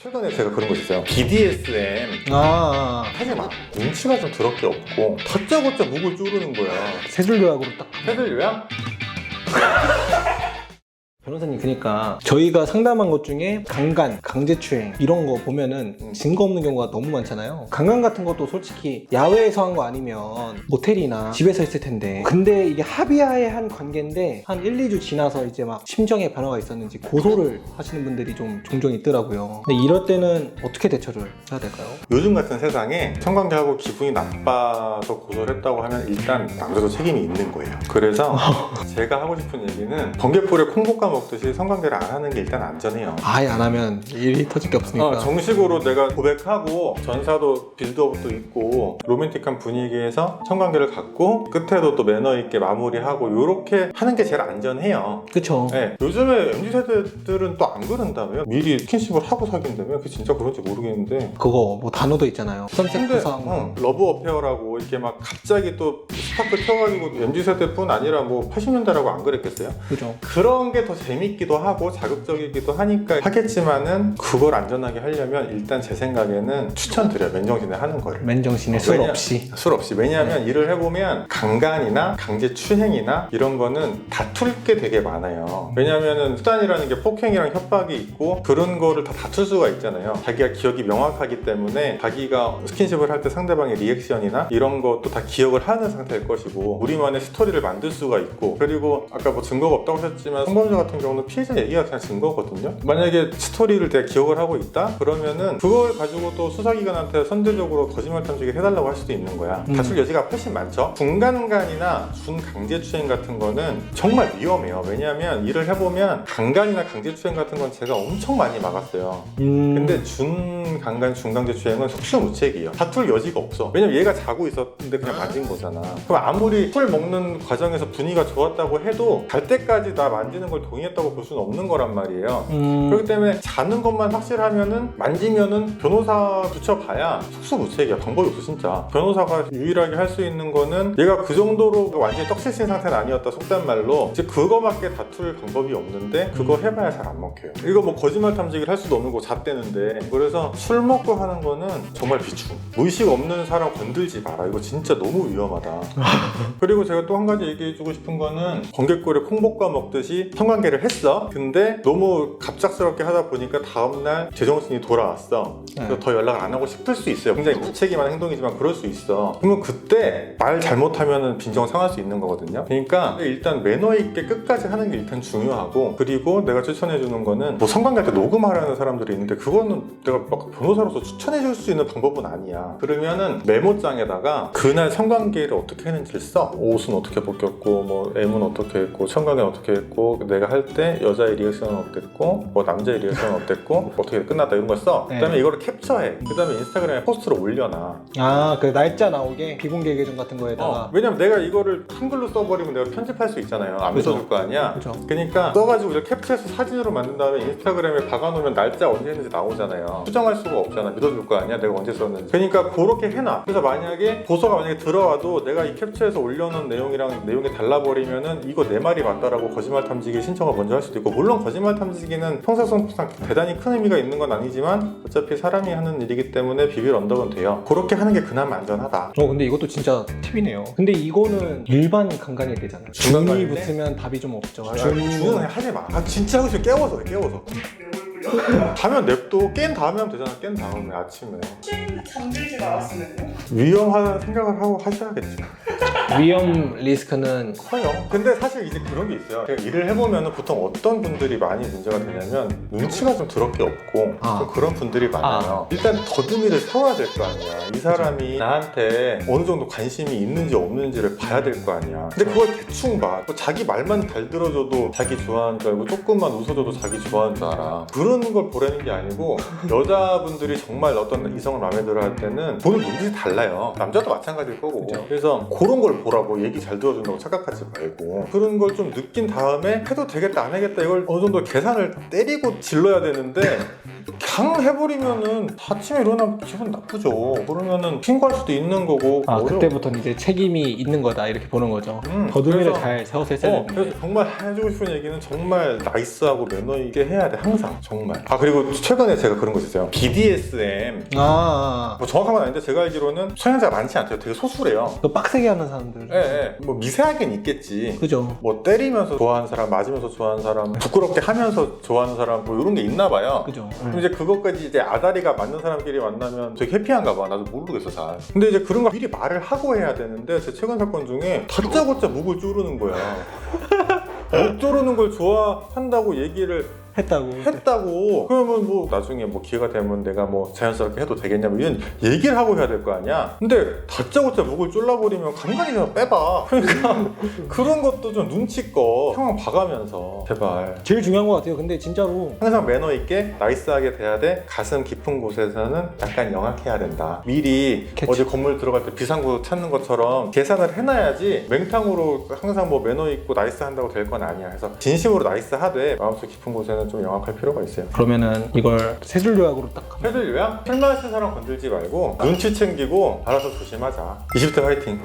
최근에 제가 그런 거 있어요. BDSM 하지 마. 눈치가 좀 더럽게 없고 다짜고짜 목을 조르는 거야. 세 줄 요약으로 딱. 해줄 요약? 변호사님, 그러니까 저희가 상담한 것 중에 강간, 강제추행 이런 거 보면은 증거 없는 경우가 너무 많잖아요. 강간 같은 것도 솔직히 야외에서 한 거 아니면 모텔이나 집에서 했을 텐데, 근데 이게 합의하에 한 관계인데 한 1, 2주 지나서 이제 막 심정의 변화가 있었는지 고소를 하시는 분들이 좀 종종 있더라고요. 근데 이럴 때는 어떻게 대처를 해야 될까요? 요즘 같은 세상에 성관계하고 기분이 나빠서 고소를 했다고 하면 일단 남자도 책임이 있는 거예요. 그래서 제가 하고 싶은 얘기는 번개불에 콩볶아 먹듯이 성관계를 안 하는 게 일단 안전해요. 아예 안 하면 일이 터질 게 없으니까. 정식으로 내가 고백하고 전사도 빌드업도 있고 로맨틱한 분위기에서 성관계를 갖고 끝에도 또 매너 있게 마무리하고 이렇게 하는 게 제일 안전해요. 그쵸. 네. 요즘에 MZ세대들은 또 안 그런다며요. 미리 스킨십을 하고 사귄다면 그게 진짜 그런지 모르겠는데, 그거 뭐 단어도 있잖아요. 선택 부상. 러브 어페어라고 이렇게 막 갑자기 또 스타크 켜가지고 MZ세대뿐 아니라 뭐 80년대라고 안 그랬겠어요? 그죠. 그런 게 더 재밌기도 하고 자극적이기도 하니까 하겠지만은, 그걸 안전하게 하려면 일단 제 생각에는 추천드려요. 맨정신에 하는 거를. 맨정신에 술 없이. 술 없이. 왜냐하면 일을 해보면 강간이나 강제추행이나 이런 거는 다툴 게 되게 많아요. 왜냐하면 수단이라는 게 폭행이랑 협박이 있고 그런 거를 다 다툴 수가 있잖아요. 자기가 기억이 명확하기 때문에 자기가 스킨십을 할 때 상대방의 리액션이나 이런 것도 다 기억을 하는 상태일 것이고, 우리만의 스토리를 만들 수가 있고, 그리고 아까 뭐 증거가 없다고 하셨지만 성범죄 같은 경우는 피해자 얘기가 그냥 증거거든요. 만약에 스토리를 내가 기억을 하고 있다? 그러면은 그걸 가지고 또 수사기관한테 선제적으로 거짓말 탐지기를 해달라고 할 수도 있는 거야. 다툴 여지가 훨씬 많죠. 중간간이나 준강제추행 같은 거는 정말 위험해요. 왜냐하면 일을 해보면 강간이나 강제추행 같은 건 제가 엄청 많이 막았어요. 근데 준강간, 중강제추행은 속수무책이에요. 다툴 여지가 없어. 왜냐면 얘가 자고 있었는데 그냥 만진 거잖아. 그럼 아무리 술 먹는 과정에서 분위기가 좋았다고 해도 갈 때까지 나 만지는 걸 동의했다고 볼 수는 없는 거란 말이에요. 그렇기 때문에 자는 것만 확실하면은, 만지면은 변호사 붙여봐야 속수무책이야. 방법이 없어 진짜. 변호사가 유일하게 할 수 있는 거는, 얘가 그 정도로 완전히 떡실신 상태는 아니었다 속단 말로, 이제 그거밖에 다툴 방법이 없는데 그거 해봐야 잘 안 먹혀요. 이거 뭐 거짓말 탐지기를 할 수도 없는 거 잣대는데. 그래서 술 먹고 하는 거는 정말 비추. 의식 없는 사람 건들지 마라. 이거 진짜 너무 위험하다. 그리고 제가 또 한 가지 얘기해주고 싶은 거는, 번개골에 콩볶아 먹듯이 성관계를 했어. 근데 너무 갑작스럽게 하다 보니까 다음날 제정신이 돌아왔어. 그래서 더 연락을 안 하고 싶을 수 있어요. 굉장히 무책임한 행동이지만 그럴 수 있어. 그러면 그때 말 잘못하면 빈정 상할 수 있는 거거든요. 그러니까 일단 매너 있게 끝까지 하는 게 일단 중요하고, 그리고 내가 추천해주는 거는, 뭐 성관계 때 녹음하라는 사람들이 있는데 그거는 내가 막 변호사로서 추천해줄 수 있는 방법은 아니야. 그러면은 메모장에다가 그날 성관계를 어떻게 했는지를 써. 옷은 어떻게 벗겼고, 뭐 M은 어떻게 했고, 청각은 어떻게 했고, 내가 할 때 여자의 리액션은 어땠고, 뭐 남자의 리액션은 어땠고, 어떻게 끝났다 이런 걸 써. 그 다음에 이거를 캡처해. 그 다음에 인스타그램에 포스트로 올려놔. 그 날짜 나오게 비공개 계정 같은 거에다가. 왜냐면 내가 이거를 한글로 써버리면 내가 편집할 수 있잖아요. 안 믿어줄 거 아니야. 그쵸. 그러니까 써가지고 이렇게 캡처해서 사진으로 만든 다음에 인스타그램에 박아놓으면 날짜 언제 했는지 나오잖아요. 수정할 수가 없잖아. 믿어줄 거 아니야. 내가 언제 썼는지. 그러니까 그렇게 해놔. 그래서 만약에 고소가 만약에 들어와도 내가 이 캡처해서 올려놓은 내용이랑 내용이 달라버리면은 이거 내 말이 맞다라고 거짓말 탐지기 신청을 먼저 할 수도 있고, 물론 거짓말 탐지기는 형사성상 대단히 큰 의미가 있는 건 아니지만 어차피 사람이 하는 일이기 때문에 비빌 언덕은 돼요. 그렇게 하는 게 그나마 안전하다. 근데 이것도 진짜 팁이네요. 근데 이거는 일반 강간이 되잖아요. 준이 붙으면 답이 좀 없죠. 준은 그냥 하지 마. 진짜 하고 싶으면 깨워서. 가면 냅둬. 깬 다음에 하면 되잖아. 깬 다음에 아침에. 잠들지 말았으면요? 위험하다는 생각을 하고 하셔야겠죠. 위험 리스크는 커요. 근데 사실 이제 그런 게 있어요. 제가 일을 해보면 보통 어떤 분들이 많이 문제가 되냐면, 눈치가 좀 더럽게 없고 좀 그런 분들이 많아요. 일단 더듬이를 세워야 될 거 아니야. 이 사람이 나한테 어느 정도 관심이 있는지 없는지를 봐야 될 거 아니야. 근데 그걸 대충 봐. 뭐 자기 말만 잘 들어줘도 자기 좋아하는 줄 알고, 조금만 웃어줘도 자기 좋아하는 줄 알아. 그런 걸 보라는 게 아니고, 여자분들이 정말 어떤 이성을 마음에 들어 할 때는 보는 눈빛이 달라요. 남자도 마찬가지일 거고. 그쵸. 그래서 그런 걸 걸 보라고 얘기 잘 들어준다고 착각하지 말고 그런 걸 좀 느낀 다음에 해도 되겠다 안 하겠다 이걸 어느 정도 계산을 때리고 질러야 되는데 그냥 해버리면은 아침에 일어나면 기분 나쁘죠. 그러면은 신고할 수도 있는 거고 아 어려워. 그때부터는 이제 책임이 있는 거다 이렇게 보는 거죠. 거두미를 그래서- 잘 세워서 했어야 되는데. 그래서 정말 해주고 싶은 얘기는 정말 나이스하고 매너 있게 해야 돼 항상 정말. 아 그리고 최근에 제가 그런 거 있어요. BDSM 뭐 정확한 건 아닌데 제가 알기로는 성향자가 많지 않대요. 되게 소수래요. 또 빡세게 하는 사람들. 예. 뭐 미세하긴 있겠지. 그죠. 뭐 때리면서 좋아하는 사람, 맞으면서 좋아하는 사람, 부끄럽게 하면서 좋아하는 사람 뭐 이런 게 있나 봐요. 그죠. 그럼 이제 그것까지 이제 아다리가 맞는 사람끼리 만나면 되게 해피한가 봐. 나도 모르겠어 잘. 근데 이제 그런 거 미리 말을 하고 해야 되는데 제 최근 사건 중에 다짜고짜 목을 조르는 거야. 목 조르는 걸 좋아한다고 얘기를 했다고. 그러면 뭐 나중에 뭐 기회가 되면 내가 뭐 자연스럽게 해도 되겠냐 뭐 이런 얘기를 하고 해야 될 거 아니야. 근데 다짜고짜 목을 졸라버리면 간간히 그냥 빼봐. 그러니까 그런 것도 좀 눈치껏 상황 봐가면서 제발 제일 중요한 것 같아요. 근데 진짜로 항상 매너 있게 나이스하게 돼야 돼. 가슴 깊은 곳에서는 약간 영악해야 된다. 미리 캐치. 어디 건물 들어갈 때 비상구 찾는 것처럼 계산을 해놔야지 맹탕으로 항상 뭐 매너 있고 나이스 한다고 될 건 아니야. 그래서 진심으로 나이스 하되 마음속 깊은 곳에는 좀 영악할 필요가 있어요. 그러면은 이걸 세 줄 요약으로 딱 하면 해줄 요약? 술 마신 사람 건들지 말고 눈치 챙기고 알아서 조심하자. 20대 화이팅.